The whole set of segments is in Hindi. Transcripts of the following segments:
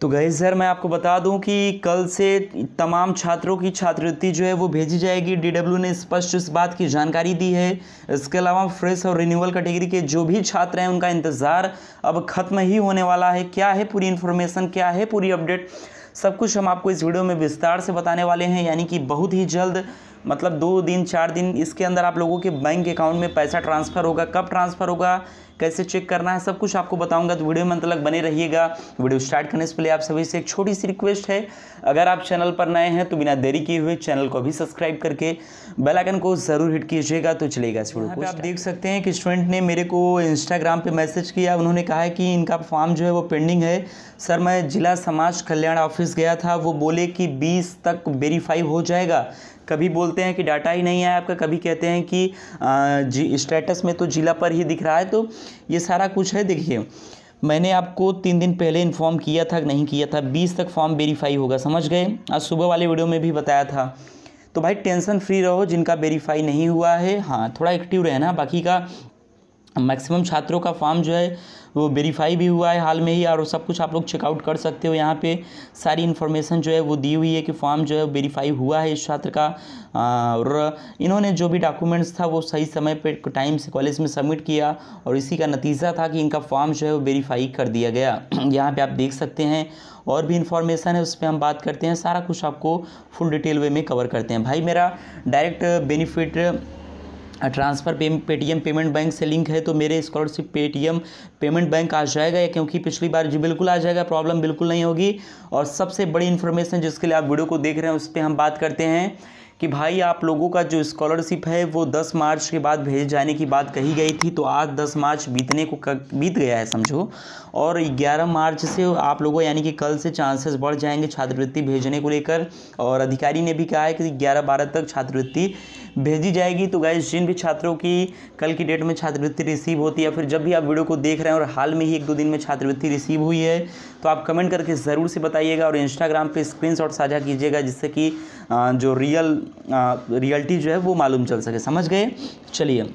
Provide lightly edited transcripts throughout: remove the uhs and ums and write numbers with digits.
तो गाइस सर मैं आपको बता दूं कि कल से तमाम छात्रों की छात्रवृत्ति जो है वो भेजी जाएगी। डीडब्ल्यू ने स्पष्ट इस बात की जानकारी दी है। इसके अलावा फ्रेश और रिन्यूअल कैटेगरी के जो भी छात्र हैं उनका इंतज़ार अब खत्म ही होने वाला है। क्या है पूरी इन्फॉर्मेशन, क्या है पूरी अपडेट, सब कुछ हम आपको इस वीडियो में विस्तार से बताने वाले हैं। यानी कि बहुत ही जल्द, मतलब 2 दिन 4 दिन इसके अंदर आप लोगों के बैंक अकाउंट में पैसा ट्रांसफ़र होगा। कब ट्रांसफ़र होगा, कैसे चेक करना है, सब कुछ आपको बताऊंगा। तो वीडियो में अंत तक बने रहिएगा। वीडियो स्टार्ट करने से पहले आप सभी से एक छोटी सी रिक्वेस्ट है, अगर आप चैनल पर नए हैं तो बिना देरी किए हुए चैनल को भी सब्सक्राइब करके बेल आइकन को ज़रूर हिट कीजिएगा। तो चलेगा इस वीडियो को। आप देख सकते हैं कि स्टूडेंट ने मेरे को इंस्टाग्राम पे मैसेज किया। उन्होंने कहा है कि इनका फॉर्म जो है वो पेंडिंग है। सर मैं जिला समाज कल्याण ऑफिस गया था, वो बोले कि 20 तक वेरीफाई हो जाएगा। कभी बोलते हैं कि डाटा ही नहीं है आपका, कभी कहते हैं कि स्टेटस में तो जिला पर ही दिख रहा है। तो ये सारा कुछ है। देखिए मैंने आपको 3 दिन पहले इन्फॉर्म किया था, नहीं किया था, 20 तक फॉर्म वेरीफाई होगा, समझ गए। आज सुबह वाले वीडियो में भी बताया था। तो भाई टेंशन फ्री रहो, जिनका वेरीफाई नहीं हुआ है हाँ थोड़ा एक्टिव रहना। बाकी का मैक्सिमम छात्रों का फॉर्म जो है वो वेरीफाई भी हुआ है हाल में ही, और सब कुछ आप लोग चेकआउट कर सकते हो। यहाँ पे सारी इन्फॉर्मेशन जो है वो दी हुई है कि फॉर्म जो है वेरीफाई हुआ है इस छात्र का, और इन्होंने जो भी डॉक्यूमेंट्स था वो सही समय पे टाइम से कॉलेज में सबमिट किया, और इसी का नतीजा था कि इनका फॉर्म जो है वो वेरीफाई कर दिया गया। यहाँ पे आप देख सकते हैं और भी इन्फॉर्मेशन है, उस पर हम बात करते हैं। सारा कुछ आपको फुल डिटेल वे में कवर करते हैं। भाई मेरा direct benefit transfer Paytm payment bank से लिंक है, तो मेरे स्कॉलरशिप पेटीएम पेमेंट बैंक आ जाएगा या, क्योंकि पिछली बार जी बिल्कुल आ जाएगा, प्रॉब्लम बिल्कुल नहीं होगी। और सबसे बड़ी इन्फॉर्मेशन जिसके लिए आप वीडियो को देख रहे हैं उस पर हम बात करते हैं कि भाई आप लोगों का जो स्कॉलरशिप है वो 10 मार्च के बाद भेजे जाने की बात कही गई थी। तो आज 10 मार्च बीत गया है समझो, और 11 मार्च से आप लोगों यानी कि कल से चांसेस बढ़ जाएंगे छात्रवृत्ति भेजने को लेकर। और अधिकारी ने भी कहा है कि 11-12 तक छात्रवृत्ति भेजी जाएगी। तो गाइस जिन भी छात्रों की कल की डेट में छात्रवृत्ति रिसीव होती है, या फिर जब भी आप वीडियो को देख रहे हैं और हाल में ही 1-2 दिन में छात्रवृत्ति रिसीव हुई है, तो आप कमेंट करके ज़रूर से बताइएगा और इंस्टाग्राम पे स्क्रीनशॉट साझा कीजिएगा, जिससे कि जो रियलिटी जो है वो मालूम चल सके, समझ गए। चलिए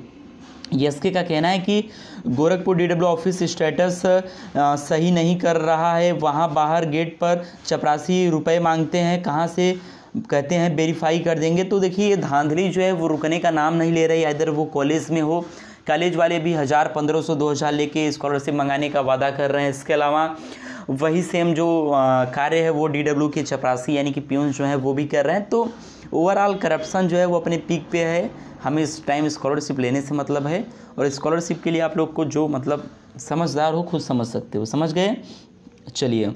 एसके का कहना है कि गोरखपुर डीडब्ल्यू ऑफिस स्टेटस सही नहीं कर रहा है, वहाँ बाहर गेट पर 84 रुपये मांगते हैं, कहाँ से कहते हैं वेरीफाई कर देंगे। तो देखिए ये धांधली जो है वो रुकने का नाम नहीं ले रही। इधर वो कॉलेज में हो, कॉलेज वाले भी 1000, 1500, 2000 लेके स्कॉलरशिप मंगाने का वादा कर रहे हैं। इसके अलावा वही सेम जो कार्य है वो डीडब्ल्यू के चपरासी यानी कि प्यून जो है वो भी कर रहे हैं। तो ओवरऑल करप्शन जो है वो अपने पीक पे है। हमें इस टाइम स्कॉलरशिप लेने से मतलब है, और स्कॉलरशिप के लिए आप लोग को जो मतलब समझदार हो खुद समझ सकते हो, समझ गए। चलिए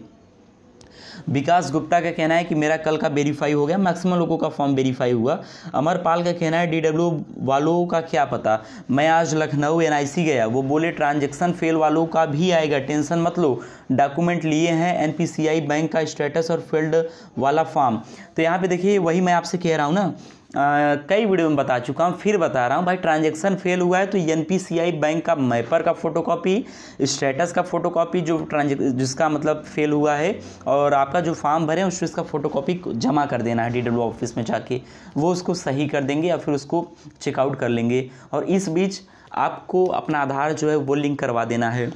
विकास गुप्ता का कहना है कि मेरा कल का वेरीफाई हो गया, मैक्सिमम लोगों का फॉर्म वेरीफाई हुआ। अमरपाल का कहना है डीडब्ल्यू वालों का क्या पता, मैं आज लखनऊ एनआईसी गया, वो बोले ट्रांजैक्शन फेल वालों का भी आएगा, टेंशन मत लो, डॉक्यूमेंट लिए हैं, एनपीसीआई बैंक का स्टेटस और फील्ड वाला फॉर्म। तो यहाँ पे देखिए वही मैं आपसे कह रहा हूँ ना, कई वीडियो में बता चुका हूँ, फिर बता रहा हूँ भाई। ट्रांजैक्शन फेल हुआ है तो एनपीसीआई बैंक का मैपर का फोटोकॉपी, स्टेटस का फोटोकॉपी जो जिसका मतलब फेल हुआ है, और आपका जो फॉर्म भरे उसका फोटोकॉपी जमा कर देना है डीडब्ल्यू ऑफिस में जाके, वो उसको सही कर देंगे या फिर उसको चेकआउट कर लेंगे। और इस बीच आपको अपना आधार जो है वो लिंक करवा देना है।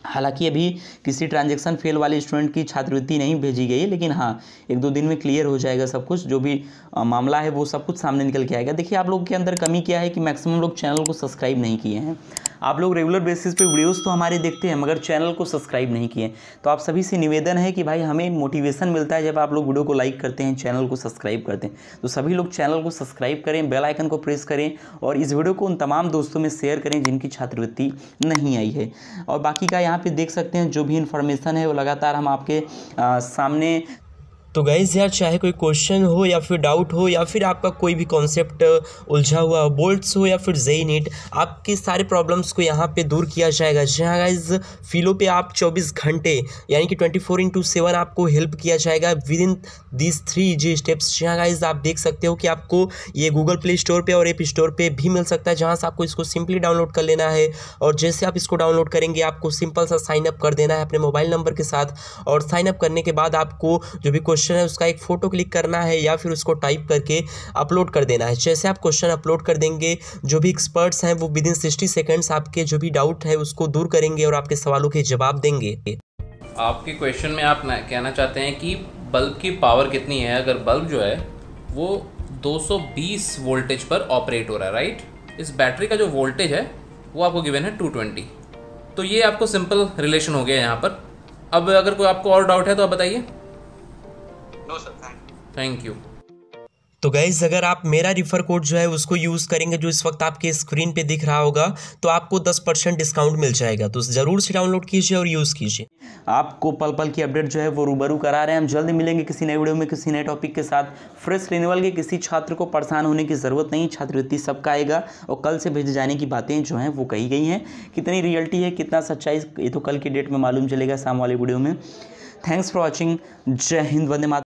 हालांकि अभी किसी ट्रांजैक्शन फेल वाले स्टूडेंट की छात्रवृत्ति नहीं भेजी गई है, लेकिन हाँ 1-2 दिन में क्लियर हो जाएगा सब कुछ, जो भी मामला है वो सब कुछ सामने निकल के आएगा। देखिए आप लोगों के अंदर कमी क्या है कि मैक्सिमम लोग चैनल को सब्सक्राइब नहीं किए हैं। आप लोग रेगुलर बेसिस पे वीडियोस तो हमारे देखते हैं मगर चैनल को सब्सक्राइब नहीं किए। तो आप सभी से निवेदन है कि भाई हमें मोटिवेशन मिलता है जब आप लोग वीडियो को लाइक करते हैं, चैनल को सब्सक्राइब करते हैं। तो सभी लोग चैनल को सब्सक्राइब करें, बेल आइकन को प्रेस करें, और इस वीडियो को उन तमाम दोस्तों में शेयर करें जिनकी छात्रवृत्ति नहीं आई है। और बाकी का यहाँ पे देख सकते हैं जो भी इन्फॉर्मेशन है वो लगातार हम आपके सामने। तो गाइज़ यार, चाहे कोई क्वेश्चन हो या फिर डाउट हो या फिर आपका कोई भी कॉन्सेप्ट उलझा हुआ हो, बोल्ट्स हो या फिर जेई नीट, आपके सारे प्रॉब्लम्स को यहाँ पे दूर किया जाएगा। जहाँ गाइज़ फिलो पे आप 24 घंटे यानी कि 24/7 आपको हेल्प किया जाएगा with in this 3 easy steps. जहाँ गाइज़ आप देख सकते हो कि आपको ये गूगल प्ले स्टोर पे और ऐप स्टोर पे भी मिल सकता है, जहाँ से आपको इसको सिंपली डाउनलोड कर लेना है। और जैसे आप इसको डाउनलोड करेंगे आपको सिंपल सा साइन अप कर देना है अपने मोबाइल नंबर के साथ, और साइन अप करने के बाद आपको जो भी क्वेश्चन है उसका एक फ़ोटो क्लिक करना है या फिर उसको टाइप करके अपलोड कर देना है। जैसे आप क्वेश्चन अपलोड कर देंगे, जो भी एक्सपर्ट्स हैं वो विद इन 60 सेकेंड्स आपके जो भी डाउट है उसको दूर करेंगे और आपके सवालों के जवाब देंगे। आपके क्वेश्चन में आप कहना चाहते हैं कि बल्ब की पावर कितनी है। अगर बल्ब जो है वो 220 वोल्टेज पर ऑपरेट हो रहा है, राइट। इस बैटरी का जो वोल्टेज है वो आपको गिवन है 220। तो ये आपको सिंपल रिलेशन हो गया यहाँ पर। अब अगर कोई आपको और डाउट है तो आप बताइए। No sir, thank you. तो गाइज अगर आप मेरा रिफ़र कोड जो है उसको यूज़ करेंगे, जो इस वक्त आपके स्क्रीन पे दिख रहा होगा, तो आपको 10% डिस्काउंट मिल जाएगा। तो ज़रूर से डाउनलोड कीजिए और यूज़ कीजिए। आपको पल पल की अपडेट जो है वो रूबरू करा रहे हैं। हम जल्द मिलेंगे किसी नए वीडियो में किसी नए टॉपिक के साथ। फ्रेश रिन्यूअल के किसी छात्र को परेशान होने की ज़रूरत नहीं, छात्रवृत्ति सबका आएगा। और कल से भेजे जाने की बातें जो हैं वो कही गई हैं, कितनी रियलिटी है कितना सच्चाई ये तो कल की डेट में मालूम चलेगा शाम वाले वीडियो में। Thanks for watching. जय हिंद, वंदे मातरम।